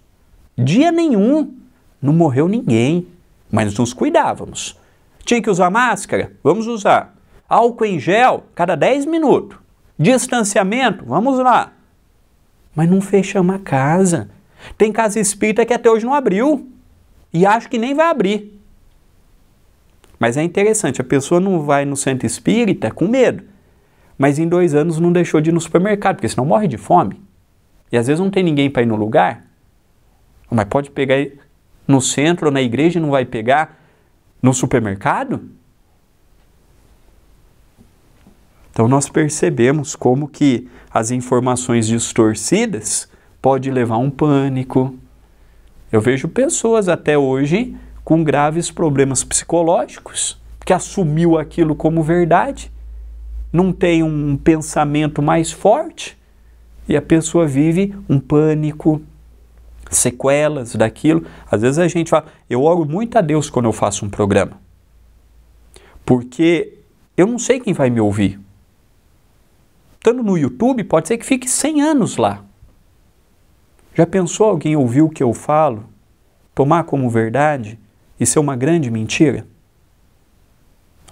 Dia nenhum, não morreu ninguém. Mas nos cuidávamos. Tinha que usar máscara? Vamos usar. Álcool em gel, cada 10 minutos. Distanciamento? Vamos lá. Mas não fechamos a casa. Tem casa espírita que até hoje não abriu. e acho que nem vai abrir. Mas é interessante, a pessoa não vai no centro espírita com medo, mas em 2 anos não deixou de ir no supermercado, porque senão morre de fome. E às vezes não tem ninguém para ir no lugar, mas pode pegar no centro ou na igreja e não vai pegar no supermercado? Então nós percebemos como que as informações distorcidas podem levar a um pânico. Eu vejo pessoas até hoje com graves problemas psicológicos, que assumiu aquilo como verdade, não tem um pensamento mais forte, e a pessoa vive um pânico, sequelas daquilo. Às vezes a gente fala, eu oro muito a Deus quando eu faço um programa, porque eu não sei quem vai me ouvir. Estando no YouTube, pode ser que fique 100 anos lá. Já pensou alguém ouvir o que eu falo, tomar como verdade e ser uma grande mentira?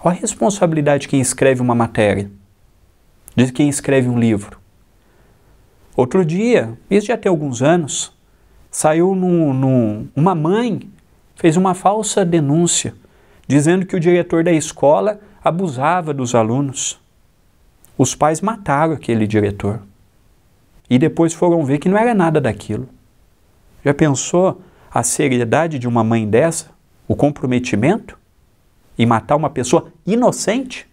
Olha a responsabilidade de quem escreve uma matéria, de quem escreve um livro. Outro dia, isso já tem alguns anos, saiu uma mãe, fez uma falsa denúncia, dizendo que o diretor da escola abusava dos alunos. Os pais mataram aquele diretor. E depois foram ver que não era nada daquilo. Já pensou a seriedade de uma mãe dessa? O comprometimento? Em matar uma pessoa inocente?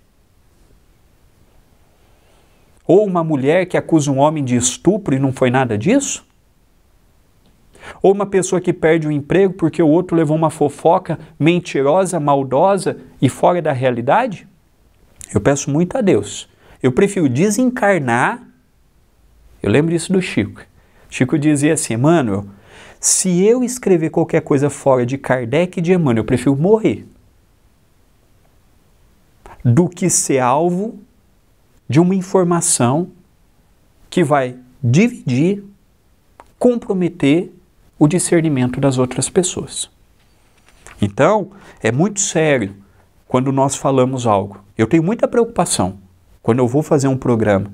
Ou uma mulher que acusa um homem de estupro e não foi nada disso? Ou uma pessoa que perde o emprego porque o outro levou uma fofoca mentirosa, maldosa e fora da realidade? Eu peço muito a Deus. Eu prefiro desencarnar. Eu lembro isso do Chico. Chico dizia assim, Emmanuel, se eu escrever qualquer coisa fora de Kardec e de Emmanuel, eu prefiro morrer do que ser alvo de uma informação que vai dividir, comprometer o discernimento das outras pessoas. Então, é muito sério quando nós falamos algo. Eu tenho muita preocupação quando eu vou fazer um programa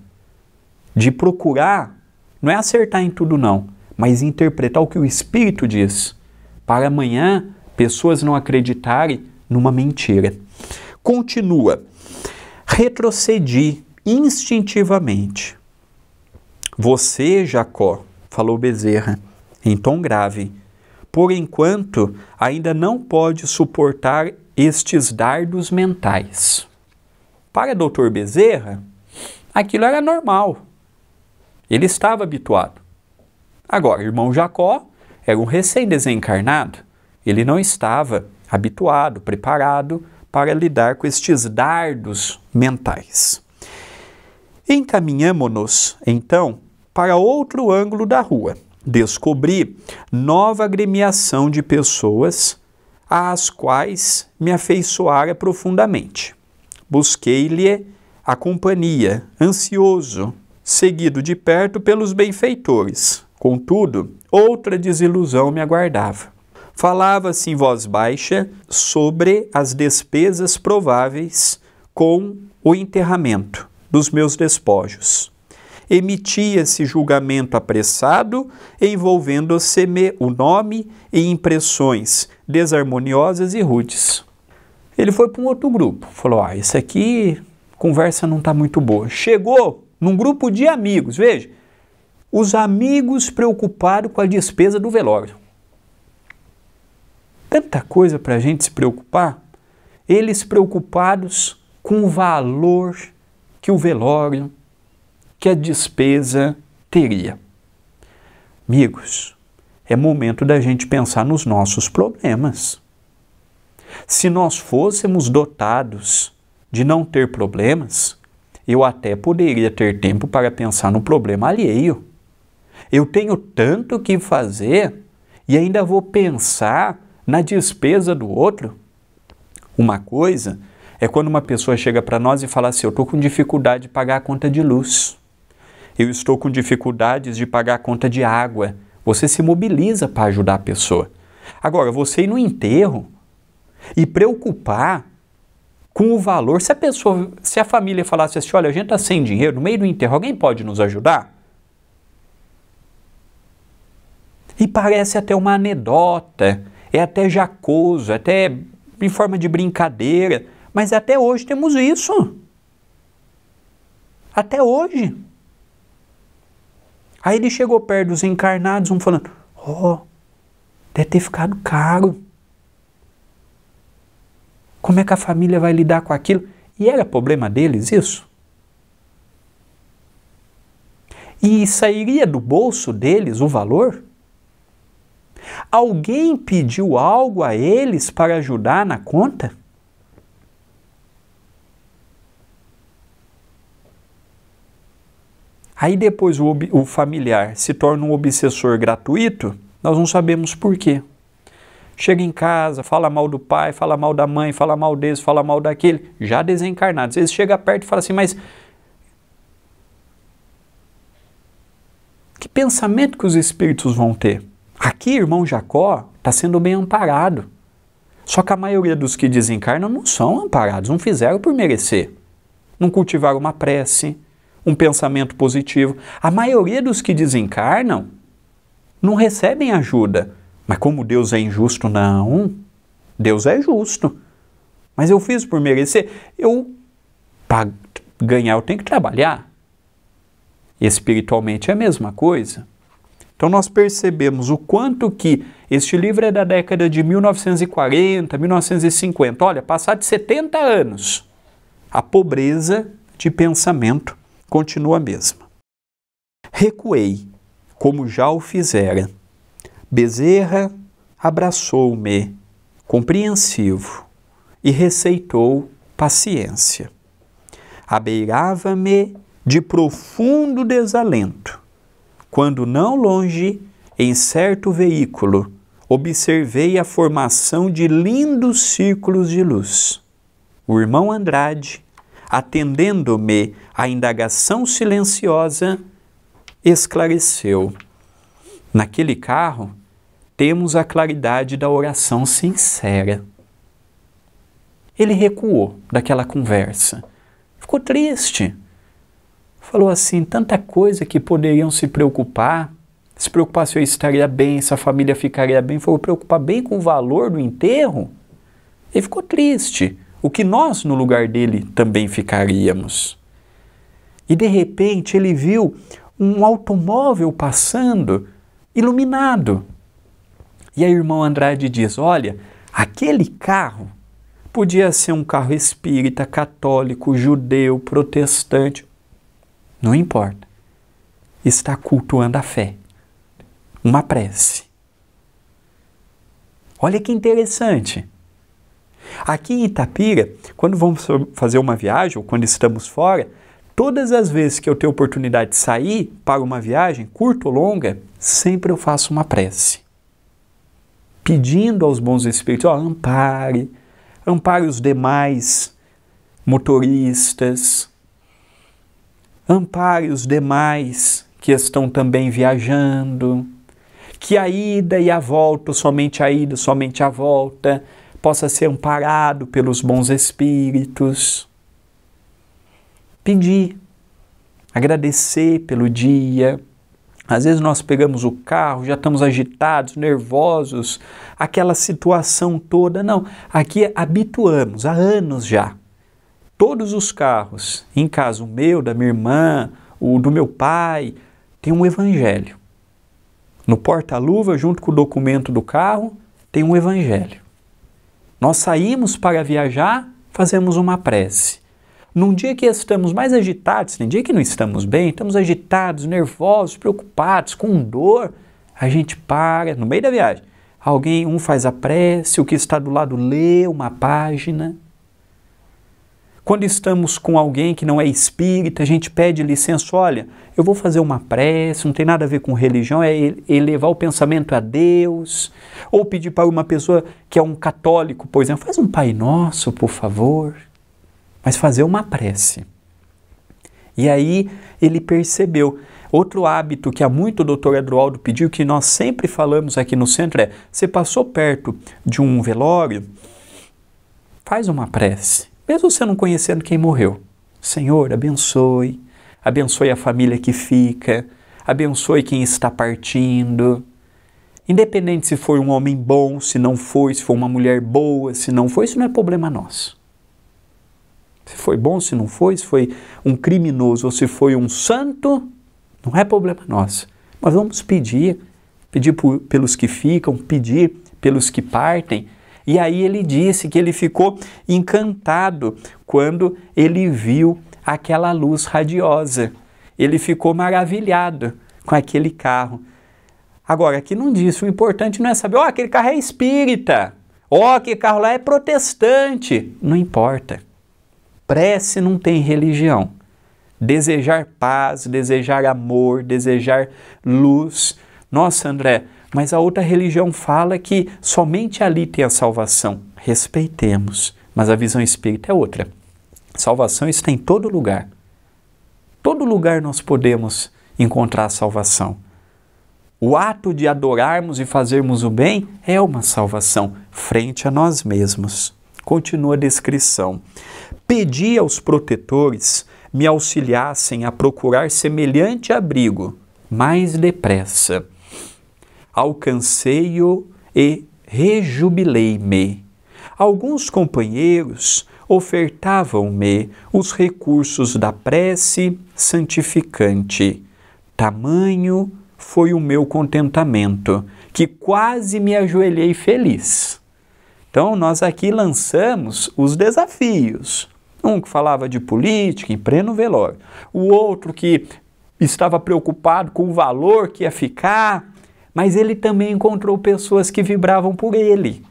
de procurar, não é acertar em tudo não, mas interpretar o que o Espírito diz, para amanhã pessoas não acreditarem numa mentira. Continua. Retrocedi instintivamente. Você, Jacó, falou Bezerra, em tom grave, por enquanto ainda não pode suportar estes dardos mentais. Para Dr. Bezerra, aquilo era normal. Ele estava habituado. Agora, irmão Jacó era um recém-desencarnado. Ele não estava habituado, preparado para lidar com estes dardos mentais. Encaminhamo-nos, então, para outro ângulo da rua. Descobri nova agremiação de pessoas às quais me afeiçoara profundamente. Busquei-lhe a companhia, ansioso, seguido de perto pelos benfeitores. Contudo, outra desilusão me aguardava. Falava-se em voz baixa sobre as despesas prováveis com o enterramento dos meus despojos. Emitia-se julgamento apressado, envolvendo-se-me o nome e impressões desarmoniosas e rudes. Ele foi para um outro grupo, falou, isso aqui, conversa não está muito boa. Chegou num grupo de amigos, veja, os amigos preocupados com a despesa do velório. Tanta coisa para a gente se preocupar, eles preocupados com o valor que o velório, que a despesa teria. Amigos, é momento da gente pensar nos nossos problemas. Se nós fôssemos dotados de não ter problemas, eu até poderia ter tempo para pensar no problema alheio. Eu tenho tanto que fazer e ainda vou pensar na despesa do outro. Uma coisa é quando uma pessoa chega para nós e fala assim, eu estou com dificuldade de pagar a conta de luz. Eu estou com dificuldades de pagar a conta de água. Você se mobiliza para ajudar a pessoa. Agora, você ir no enterro e preocupar com o valor, se a família falasse assim, olha, a gente está sem dinheiro, no meio do enterro, alguém pode nos ajudar? E parece até uma anedota é até jacoso, é até em forma de brincadeira, mas até hoje temos isso. Até hoje. Aí ele chegou perto dos encarnados, um falando, deve ter ficado caro. Como é que a família vai lidar com aquilo? E era problema deles isso? E sairia do bolso deles o valor? Alguém pediu algo a eles para ajudar na conta? Aí depois o familiar se torna um obsessor gratuito, nós não sabemos por quê. Chega em casa, fala mal do pai, fala mal da mãe, fala mal desse, fala mal daquele, já desencarnados. Eles chegam perto e falam assim, mas que pensamento que os espíritos vão ter? Aqui, irmão Jacó está sendo bem amparado. Só que a maioria dos que desencarnam não são amparados, não fizeram por merecer. Não cultivaram uma prece, um pensamento positivo. A maioria dos que desencarnam não recebem ajuda. Mas como Deus é injusto, não. Deus é justo. Mas eu fiz por merecer. Para ganhar, eu tenho que trabalhar. Espiritualmente é a mesma coisa. Então nós percebemos o quanto que este livro é da década de 1940, 1950. Olha, passado de 70 anos, a pobreza de pensamento continua a mesma. Recuei, como já o fizera. Bezerra abraçou-me, compreensivo, e receitou paciência. Abeirava-me de profundo desalento, quando não longe, em certo veículo, observei a formação de lindos círculos de luz. O irmão Andrade, atendendo-me à indagação silenciosa, esclareceu. Naquele carro, temos a claridade da oração sincera. Ele recuou daquela conversa. Ficou triste. Falou assim, tanta coisa que poderiam se preocupar se eu estaria bem, se a família ficaria bem. Falou, preocupar bem com o valor do enterro? Ele ficou triste. O que nós, no lugar dele, também ficaríamos. E de repente ele viu um automóvel passando, iluminado. E aí o irmão Andrade diz, olha, aquele carro podia ser um carro espírita, católico, judeu, protestante. Não importa. Está cultuando a fé. Uma prece. Olha que interessante. Aqui em Itapira, quando vamos fazer uma viagem, ou quando estamos fora, todas as vezes que eu tenho oportunidade de sair para uma viagem, curta ou longa, sempre eu faço uma prece. Pedindo aos bons espíritos, ampare os demais motoristas, ampare os demais que estão também viajando, que a ida e a volta, somente a ida, somente a volta, possa ser amparado pelos bons espíritos. Pedir, agradecer pelo dia. Às vezes nós pegamos o carro, já estamos agitados, nervosos, aquela situação toda. Não, aqui habituamos, há anos já. Todos os carros, em casa o meu, da minha irmã, o do meu pai, tem um evangelho. No porta-luva, junto com o documento do carro, tem um evangelho. Nós saímos para viajar, fazemos uma prece. Num dia que estamos mais agitados, tem dia que não estamos bem, estamos agitados, nervosos, preocupados, com dor, a gente para, no meio da viagem. Um faz a prece, o que está do lado lê uma página. Quando estamos com alguém que não é espírita, a gente pede licença, olha, eu vou fazer uma prece, não tem nada a ver com religião, é elevar o pensamento a Deus. Ou pedir para uma pessoa que é um católico, por exemplo, faz um Pai Nosso, por favor. Mas fazer uma prece. E aí ele percebeu. Outro hábito que há muito o doutor Edroaldo pediu, que nós sempre falamos aqui no centro é, você passou perto de um velório, faz uma prece. Mesmo você não conhecendo quem morreu. Senhor, abençoe a família que fica, abençoe quem está partindo. Independente se foi um homem bom, se não foi, se foi uma mulher boa, se não foi, isso não é problema nosso. Se foi bom, se não foi, se foi um criminoso ou se foi um santo, não é problema nosso. Mas vamos pedir pelos que ficam, pedir pelos que partem. E aí ele disse que ele ficou encantado quando ele viu aquela luz radiosa. Ele ficou maravilhado com aquele carro. Agora, aqui não disse, o importante não é saber, aquele carro é espírita, aquele carro lá é protestante. Não importa. Prece não tem religião. Desejar paz, desejar amor, desejar luz. Nossa, André, mas a outra religião fala que somente ali tem a salvação. Respeitemos, mas a visão espírita é outra. Salvação está em todo lugar. Todo lugar nós podemos encontrar a salvação. O ato de adorarmos e fazermos o bem é uma salvação frente a nós mesmos. Continua a descrição. Pedi aos protetores me auxiliassem a procurar semelhante abrigo, mais depressa. Alcancei-o e rejubilei-me. Alguns companheiros ofertavam-me os recursos da prece santificante. Tamanho foi o meu contentamento, que quase me ajoelhei feliz. Então, nós aqui lançamos os desafios. Um que falava de política em pleno velório, o outro que estava preocupado com o valor que ia ficar, mas ele também encontrou pessoas que vibravam por ele.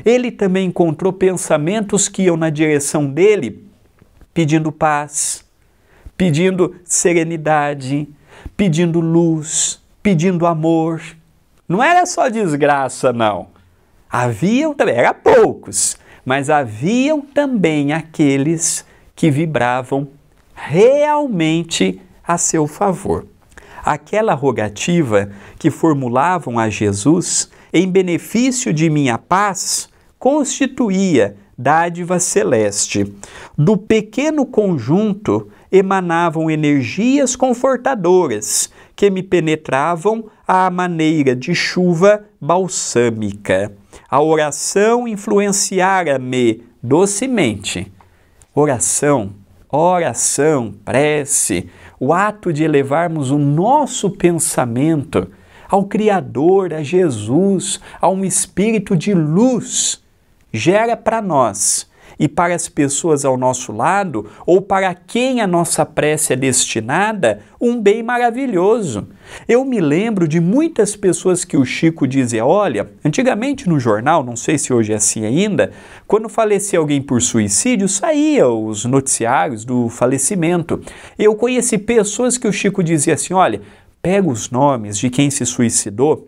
Ele também encontrou pensamentos que iam na direção dele, pedindo paz, pedindo serenidade, pedindo luz, pedindo amor. Não era só desgraça, não. Haviam também, eram poucos, mas haviam também aqueles que vibravam realmente a seu favor. Aquela rogativa que formulavam a Jesus em benefício de minha paz constituía dádiva celeste. Do pequeno conjunto emanavam energias confortadoras que me penetravam à maneira de chuva balsâmica. A oração influenciara-me docemente. Oração, prece, o ato de elevarmos o nosso pensamento ao Criador, a Jesus, a um espírito de luz, gera para nós e para as pessoas ao nosso lado, ou para quem a nossa prece é destinada, um bem maravilhoso. Eu me lembro de muitas pessoas que o Chico dizia, olha, antigamente no jornal, não sei se hoje é assim ainda, quando falecia alguém por suicídio, saía os noticiários do falecimento. Eu conheci pessoas que o Chico dizia assim, olha, pega os nomes de quem se suicidou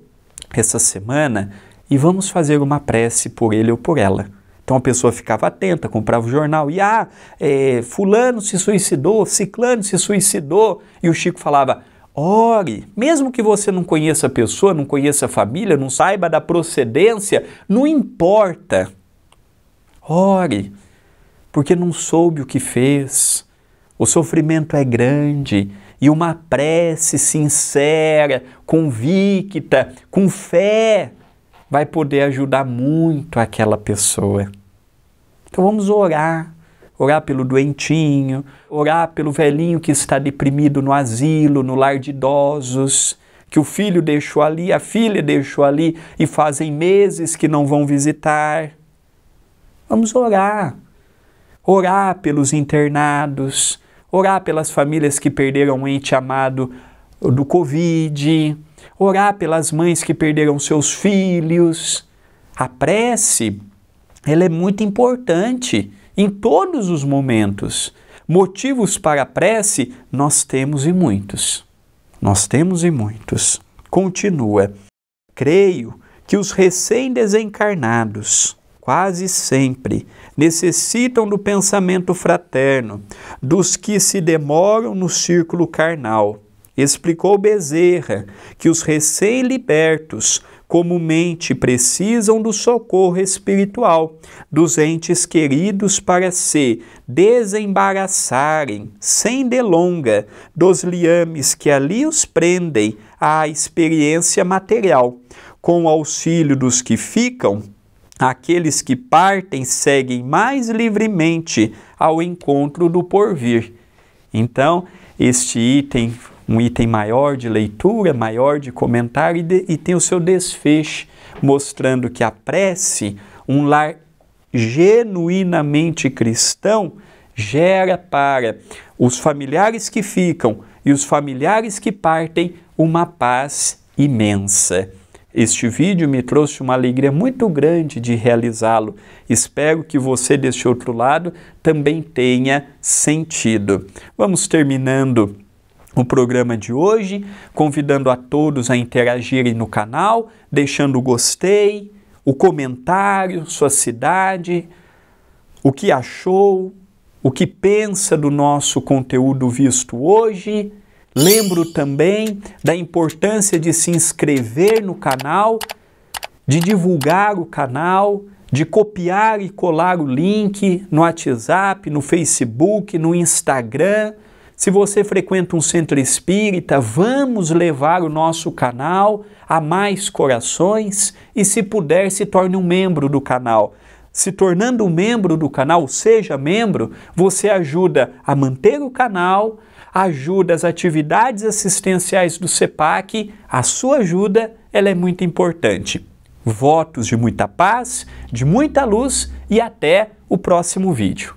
essa semana e vamos fazer uma prece por ele ou por ela. Então a pessoa ficava atenta, comprava o jornal e fulano se suicidou, ciclano se suicidou. E o Chico falava, ore, mesmo que você não conheça a pessoa, não conheça a família, não saiba da procedência, não importa. Ore, porque não soube o que fez. O sofrimento é grande e uma prece sincera, convicta, com fé, vai poder ajudar muito aquela pessoa. Então vamos orar pelo doentinho, orar pelo velhinho que está deprimido no asilo, no lar de idosos, que o filho deixou ali, a filha deixou ali e fazem meses que não vão visitar. Vamos orar pelos internados, orar pelas famílias que perderam um ente amado do Covid, orar pelas mães que perderam seus filhos. A prece, ela é muito importante em todos os momentos. Motivos para a prece, nós temos e muitos. Continua. Creio que os recém-desencarnados, quase sempre, necessitam do pensamento fraterno, dos que se demoram no círculo carnal. Explicou Bezerra que os recém-libertos comumente precisam do socorro espiritual dos entes queridos para se desembaraçarem, sem delonga, dos liames que ali os prendem à experiência material, com o auxílio dos que ficam, aqueles que partem seguem mais livremente ao encontro do porvir. Então, este item, um item maior de leitura, maior de comentário e tem o seu desfecho, mostrando que a prece, um lar genuinamente cristão, gera para os familiares que ficam e os familiares que partem uma paz imensa. Este vídeo me trouxe uma alegria muito grande de realizá-lo. Espero que você deste outro lado também tenha sentido. Vamos terminando o programa de hoje, convidando a todos a interagirem no canal, deixando o gostei, o comentário, sua cidade, o que achou, o que pensa do nosso conteúdo visto hoje. Lembro também da importância de se inscrever no canal, de divulgar o canal, de copiar e colar o link no WhatsApp, no Facebook, no Instagram. Se você frequenta um centro espírita, vamos levar o nosso canal a mais corações e, se puder, se torne um membro do canal. Se tornando um membro do canal, seja membro, você ajuda a manter o canal, ajuda as atividades assistenciais do CEPAC. A sua ajuda, ela é muito importante. Votos de muita paz, de muita luz e até o próximo vídeo.